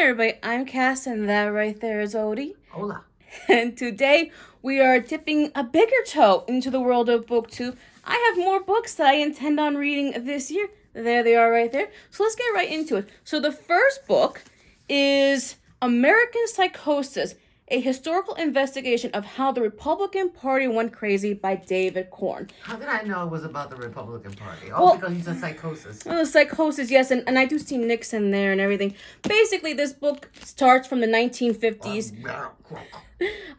everybody, I'm Cass, and that right there is Odie. Hola. And today we are dipping a bigger toe into the world of booktube. I have more books that I intend on reading this year. There they are right there. So let's get right into it. So the first book is American Psychosis, a historical investigation of how the Republican Party went crazy by David Korn. How did I know it was about the Republican Party? Well, because he's a psychosis. Well, Psychosis, yes, and I do see Nixon there and everything. Basically, this book starts from the 1950s. I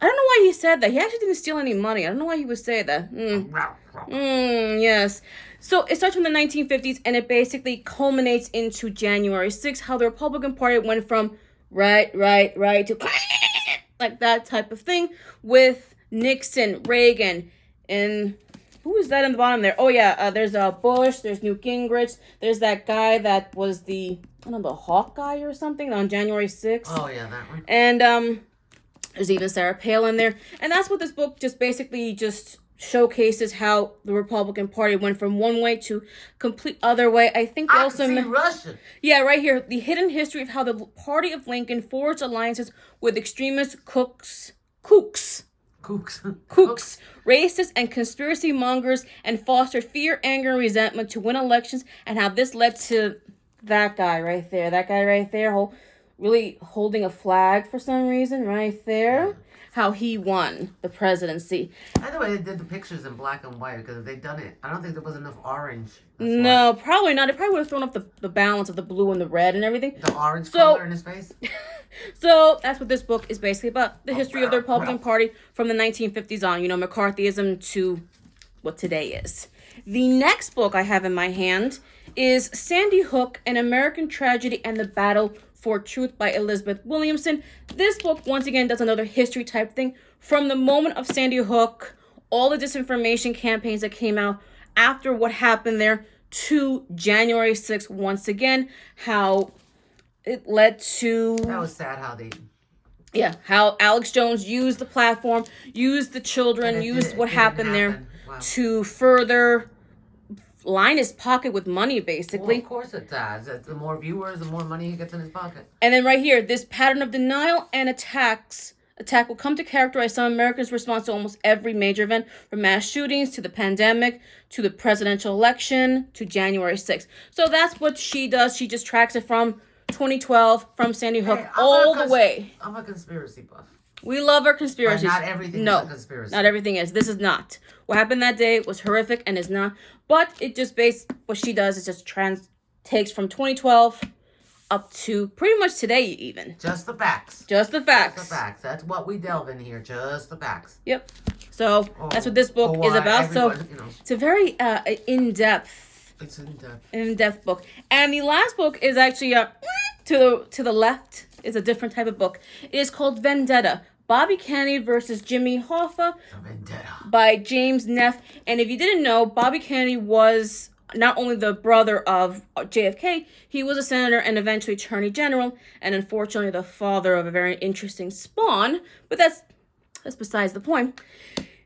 don't know why he said that. He actually didn't steal any money. I don't know why he would say that. Yes. So it starts from the 1950s, and it basically culminates into January 6th, how the Republican Party went from right to like that type of thing with Nixon, Reagan, and who is that in the bottom there? Oh, yeah, there's Bush, there's Newt Gingrich, there's that guy that was the Hawk guy or something on January 6th. Oh, yeah, that one. And there's even Sarah Palin there. And that's what this book just basically just showcases, how the Republican Party went from one way to complete other way. I think I also see Russia. Yeah, right here, the hidden history of how the party of Lincoln forged alliances with extremist kooks, racists, and conspiracy mongers, and fostered fear, anger, and resentment to win elections, and how this led to that guy right there, really holding a flag for some reason right there. Yeah. How he won the presidency. By the way, they did the pictures in black and white because if they'd done it, I don't think there was enough orange. No, probably not. It probably would have thrown up the balance of the blue and the red and everything. The orange color in his face. So that's what this book is basically about. The history of the Republican Party from the 1950s on. McCarthyism to what today is. The next book I have in my hand is Sandy Hook, An American Tragedy and the Battle for Truth by Elizabeth Williamson. This book, once again, does another history type thing. From the moment of Sandy Hook, all the disinformation campaigns that came out after what happened there, to January 6th, once again, how it led to... That was sad how they... Yeah, how Alex Jones used the platform, used the children, used what happened there to further line his pocket with money, basically. Well, of course it does. The more viewers, the more money he gets in his pocket. And then right here, this pattern of denial and attack will come to characterize some Americans' response to almost every major event, from mass shootings to the pandemic to the presidential election to January 6th. So that's what she does. She just tracks it from 2012, from Sandy Hook, all the way. I'm a conspiracy buff. We love our conspiracies. But not everything is a conspiracy. Not everything is. This is not. What happened that day was horrific and is not. But it just what she does is just takes from 2012 up to pretty much today even. Just the facts. Just the facts. Just the facts. That's what we delve in here. Just the facts. Yep. So that's what this book is about. So it's a very in-depth. It's in-depth. In-depth book. And the last book is actually to the left. Is a different type of book. It is called Vendetta. Bobby Kennedy versus Jimmy Hoffa by James Neff. And if you didn't know, Bobby Kennedy was not only the brother of JFK, he was a senator and eventually attorney general, and unfortunately the father of a very interesting spawn. But that's besides the point.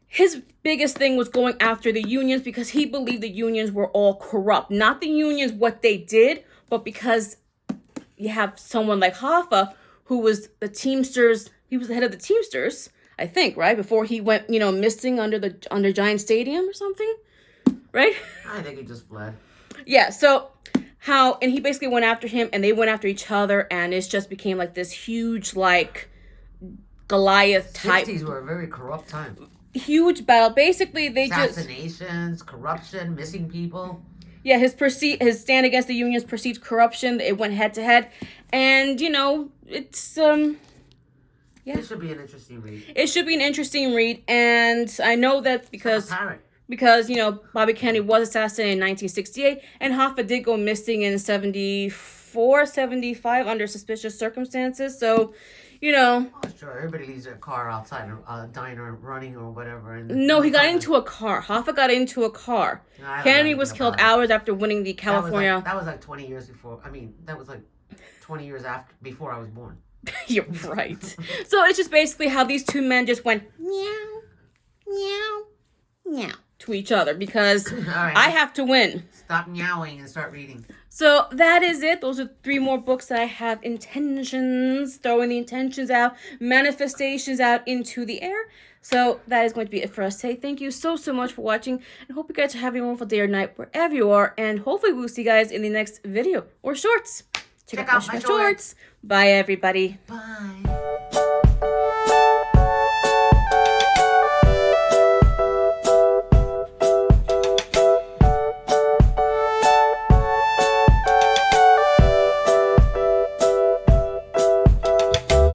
His biggest thing was going after the unions because he believed the unions were all corrupt. Not the unions, what they did, but because you have someone like Hoffa, who was the Teamsters. He was the head of the Teamsters, I think, right? Before he went, missing under Giant Stadium or something, right? I think he just fled. Yeah, so and he basically went after him, and they went after each other, and it just became like this huge, like, Goliath type. 60s were a very corrupt time. Huge battle. Basically, assassinations, corruption, missing people. Yeah, his stand against the unions, perceived corruption. It went head to head, and it's Yeah. It should be an interesting read. It should be an interesting read, and I know that because Bobby Kennedy was assassinated in 1968, and Hoffa did go missing in 74, 75 under suspicious circumstances. So, Oh, sure, everybody leaves their car outside a diner running or whatever. No, he got into a car. Hoffa got into a car. No, Kennedy was killed hours after winning the California. That was like 20 years before. I mean, that was like 20 years before I was born. You're right. So it's just basically how these two men just went meow, meow, meow to each other because right. I have to win. Stop meowing and start reading. So that is it. Those are 3 more books that I have intentions, throwing the intentions out, manifestations out into the air. So that is going to be it for us today. Thank you so much for watching, and hope you guys are having a wonderful day or night wherever you are, and hopefully we'll see you guys in the next video or shorts. Check out my shorts. Bye, everybody. Bye.